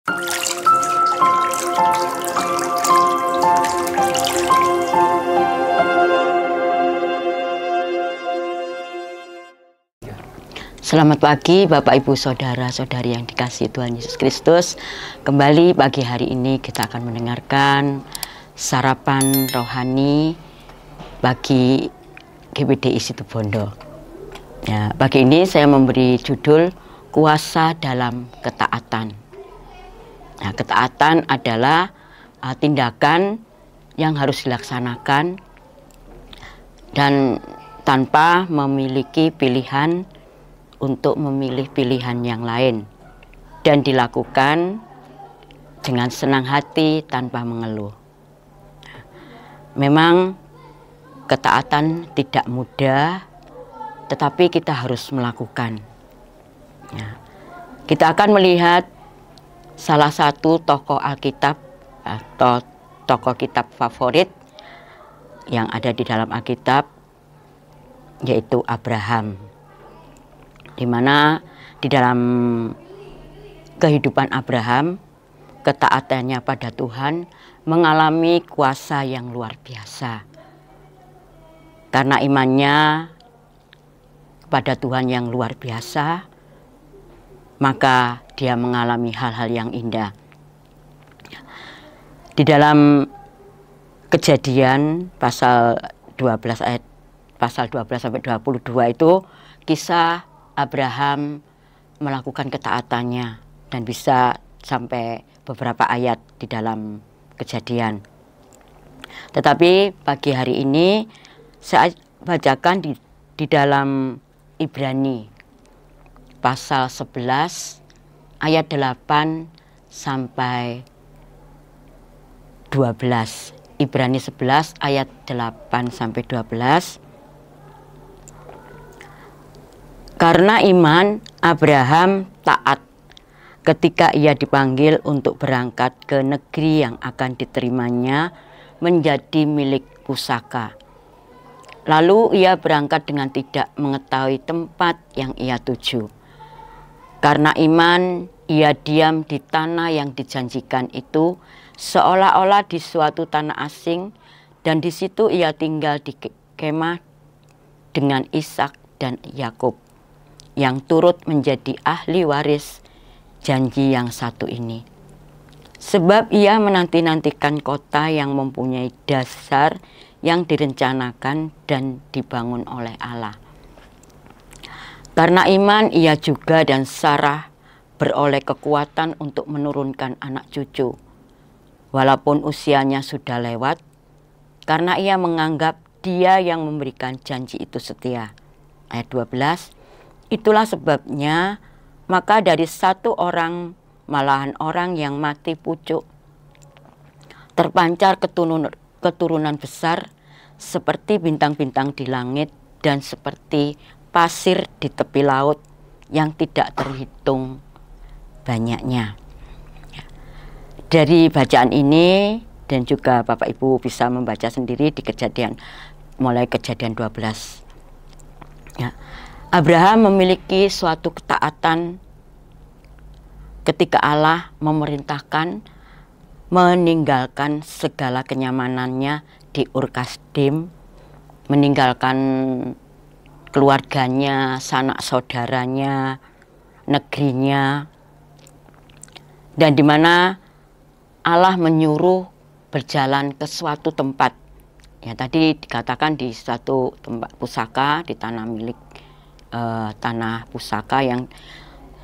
Selamat pagi Bapak Ibu Saudara-saudari yang dikasihi Tuhan Yesus Kristus. Kembali pagi hari ini kita akan mendengarkan sarapan rohani bagi GPDI Situbondo. Ya, pagi ini saya memberi judul Kuasa dalam Ketaatan. Nah, ketaatan adalah tindakan yang harus dilaksanakan dan tanpa memiliki pilihan untuk memilih pilihan yang lain dan dilakukan dengan senang hati tanpa mengeluh. Memang ketaatan tidak mudah, tetapi kita harus melakukan. Ya. Kita akan melihat salah satu tokoh Alkitab atau tokoh kitab favorit yang ada di dalam Alkitab, yaitu Abraham. Di mana di dalam kehidupan Abraham, ketaatannya pada Tuhan mengalami kuasa yang luar biasa. Karena imannya kepada Tuhan yang luar biasa, maka dia mengalami hal-hal yang indah. Di dalam Kejadian pasal 12 ayat pasal 12 sampai 22 itu kisah Abraham melakukan ketaatannya dan bisa sampai beberapa ayat di dalam Kejadian. Tetapi pagi hari ini saya bacakan di dalam Ibrani pasal 11 ayat 8 sampai 12. Ibrani 11 ayat 8 sampai 12. Karena iman, Abraham taat ketika ia dipanggil untuk berangkat ke negeri yang akan diterimanya menjadi milik pusaka. Lalu ia berangkat dengan tidak mengetahui tempat yang ia tuju. Karena iman, ia diam di tanah yang dijanjikan itu, seolah-olah di suatu tanah asing, dan di situ ia tinggal di kemah dengan Ishak dan Yakub, yang turut menjadi ahli waris janji yang satu ini. Sebab ia menanti-nantikan kota yang mempunyai dasar yang direncanakan dan dibangun oleh Allah. Karena iman ia juga dan Sarah beroleh kekuatan untuk menurunkan anak cucu, walaupun usianya sudah lewat, karena ia menganggap dia yang memberikan janji itu setia. Ayat 12. Itulah sebabnya, maka dari satu orang, malahan orang yang mati pucuk, terpancar keturunan besar seperti bintang-bintang di langit dan seperti pasir di tepi laut yang tidak terhitung banyaknya. Dari bacaan ini dan juga Bapak Ibu bisa membaca sendiri di mulai Kejadian 12. Ya. Abraham memiliki suatu ketaatan ketika Allah memerintahkan meninggalkan segala kenyamanannya di Ur Kasdim, meninggalkan keluarganya, sanak saudaranya, negerinya, dan di mana Allah menyuruh berjalan ke suatu tempat. Ya, tadi dikatakan di suatu tempat pusaka, di tanah milik tanah pusaka yang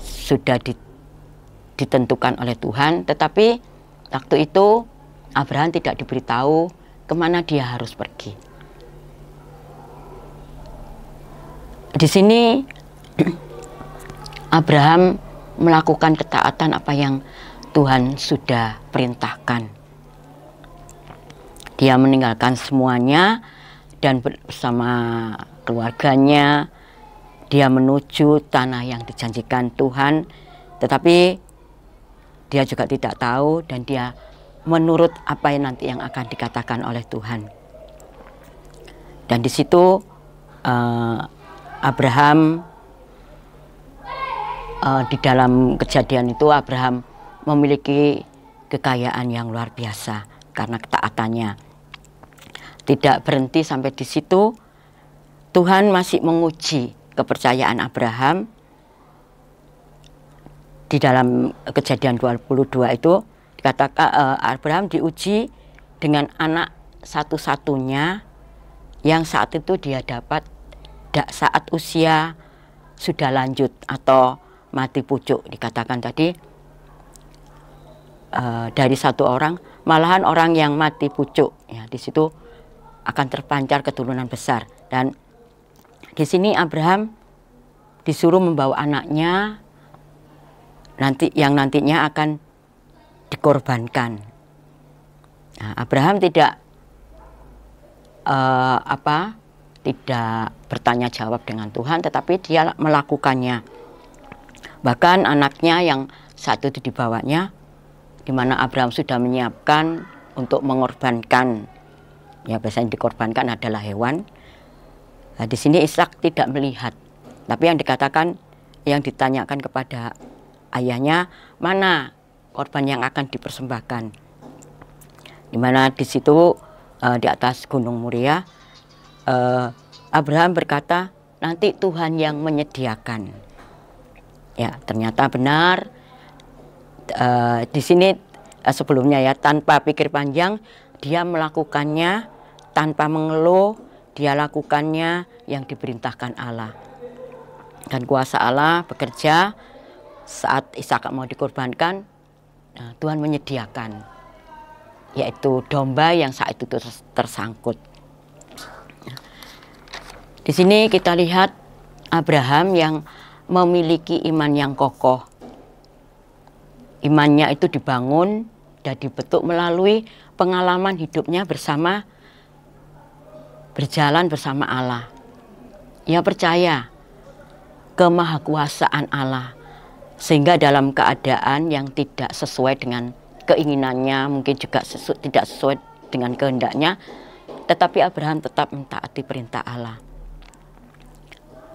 sudah ditentukan oleh Tuhan, tetapi waktu itu Abraham tidak diberitahu kemana dia harus pergi. Di sini Abraham melakukan ketaatan apa yang Tuhan sudah perintahkan. Dia meninggalkan semuanya dan bersama keluarganya dia menuju tanah yang dijanjikan Tuhan, tetapi dia juga tidak tahu dan dia menurut apa yang nanti yang akan dikatakan oleh Tuhan. Dan di situ Abraham di dalam Kejadian itu Abraham memiliki kekayaan yang luar biasa karena ketaatannya. Tidak berhenti sampai di situ, Tuhan masih menguji kepercayaan Abraham. Di dalam Kejadian 22 itu dikatakan Abraham diuji dengan anak satu-satunya yang saat itu dia dapat saat usia sudah lanjut atau mati pucuk. Dikatakan tadi dari satu orang, malahan orang yang mati pucuk, ya, di situ akan terpancar keturunan besar. Dan di sini Abraham disuruh membawa anaknya yang nantinya akan dikorbankan. Nah, Abraham tidak tidak bertanya jawab dengan Tuhan, tetapi dia melakukannya. Bahkan anaknya yang saat itu dibawanya, di mana Abraham sudah menyiapkan untuk mengorbankan, ya biasanya dikorbankan adalah hewan. Nah, di sini Ishak tidak melihat, tapi yang dikatakan, yang ditanyakan kepada ayahnya, mana korban yang akan dipersembahkan. Di mana di situ di atas Gunung Moria, Abraham berkata, nanti Tuhan yang menyediakan. Ya, ternyata benar. Di sini sebelumnya ya, tanpa pikir panjang dia melakukannya, tanpa mengeluh dia lakukannya yang diperintahkan Allah. Dan kuasa Allah bekerja saat Ishak mau dikorbankan. Tuhan menyediakan, yaitu domba yang saat itu tersangkut. Di sini kita lihat Abraham yang memiliki iman yang kokoh. Imannya itu dibangun dan dibentuk melalui pengalaman hidupnya berjalan bersama Allah. Ia percaya kemahakuasaan Allah, sehingga dalam keadaan yang tidak sesuai dengan keinginannya, mungkin juga tidak sesuai dengan kehendaknya, tetapi Abraham tetap mentaati perintah Allah.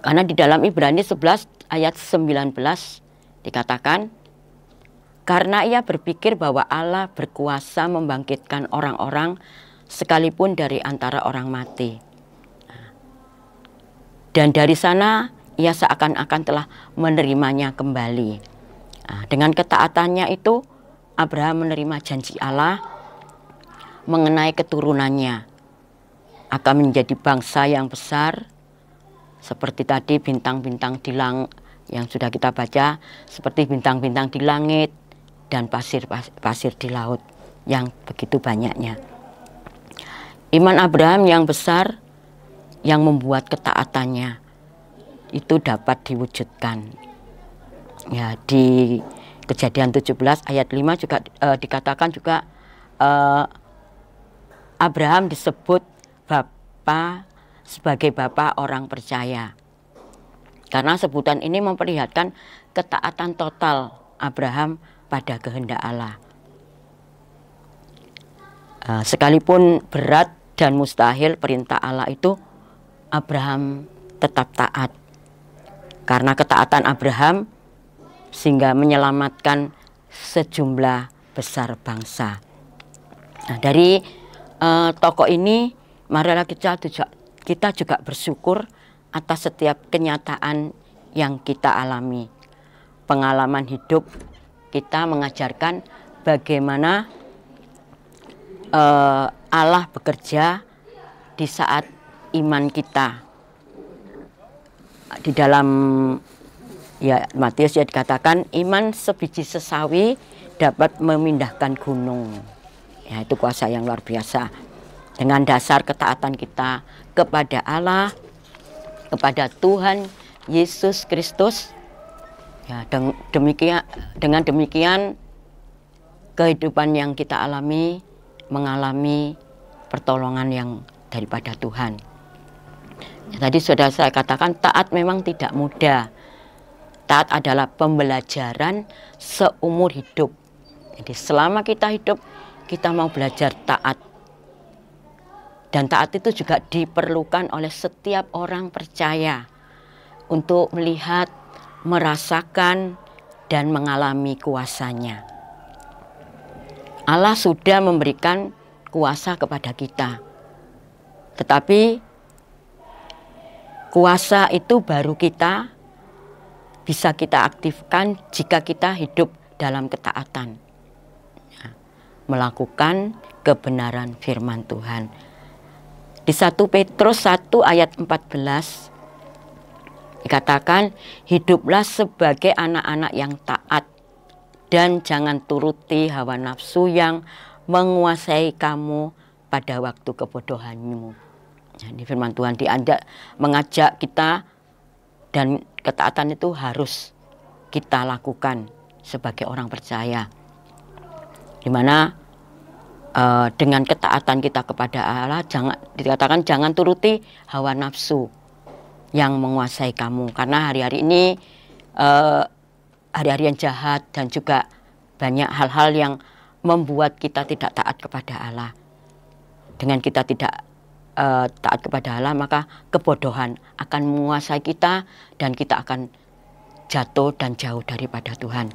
Karena di dalam Ibrani 11 ayat 19 dikatakan, karena ia berpikir bahwa Allah berkuasa membangkitkan orang-orang sekalipun dari antara orang mati. Dan dari sana ia seakan-akan telah menerimanya kembali. Dengan ketaatannya itu, Abraham menerima janji Allah mengenai keturunannya akan menjadi bangsa yang besar, seperti tadi bintang-bintang di langit yang sudah kita baca, seperti bintang-bintang di langit dan pasir di laut yang begitu banyaknya. Iman Abraham yang besar yang membuat ketaatannya itu dapat diwujudkan. Ya, di Kejadian 17 ayat 5 juga dikatakan juga Abraham disebut sebagai bapa orang percaya. Karena sebutan ini memperlihatkan ketaatan total Abraham pada kehendak Allah. Sekalipun berat dan mustahil perintah Allah itu, Abraham tetap taat. Karena ketaatan Abraham sehingga menyelamatkan sejumlah besar bangsa. Nah, dari tokoh ini, marilah kita juga bersyukur atas setiap kenyataan yang kita alami. Pengalaman hidup kita mengajarkan bagaimana Allah bekerja di saat iman kita. Di dalam Matius dikatakan iman sebiji sesawi dapat memindahkan gunung. Ya, itu kuasa yang luar biasa. Dengan dasar ketaatan kita kepada Allah, kepada Tuhan Yesus Kristus, ya, dengan demikian kehidupan yang kita alami mengalami pertolongan yang daripada Tuhan. Ya, tadi sudah saya katakan taat memang tidak mudah. Taat adalah pembelajaran seumur hidup. Jadi selama kita hidup, kita mau belajar taat. Dan taat itu juga diperlukan oleh setiap orang percaya untuk melihat, merasakan, dan mengalami kuasanya. Allah sudah memberikan kuasa kepada kita. Tetapi kuasa itu baru bisa kita aktifkan jika kita hidup dalam ketaatan. Melakukan kebenaran firman Tuhan. Di 1 Petrus 1 ayat 14 dikatakan, hiduplah sebagai anak-anak yang taat dan jangan turuti hawa nafsu yang menguasai kamu pada waktu kebodohanmu. Jadi firman Tuhan mengajak kita, dan ketaatan itu harus kita lakukan sebagai orang percaya. Dimana dengan ketaatan kita kepada Allah, dikatakan jangan turuti hawa nafsu yang menguasai kamu. Karena hari-hari ini hari-hari yang jahat, dan juga banyak hal-hal yang membuat kita tidak taat kepada Allah. Dengan kita tidak taat kepada Allah, maka kebodohan akan menguasai kita dan kita akan jatuh dan jauh daripada Tuhan.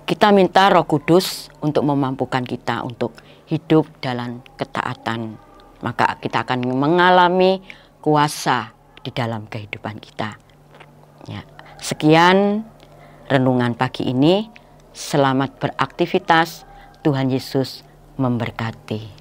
Kita minta Roh Kudus untuk memampukan kita untuk hidup dalam ketaatan. Maka kita akan mengalami kuasa di dalam kehidupan kita. Ya. Sekian renungan pagi ini. Selamat beraktivitas. Tuhan Yesus memberkati.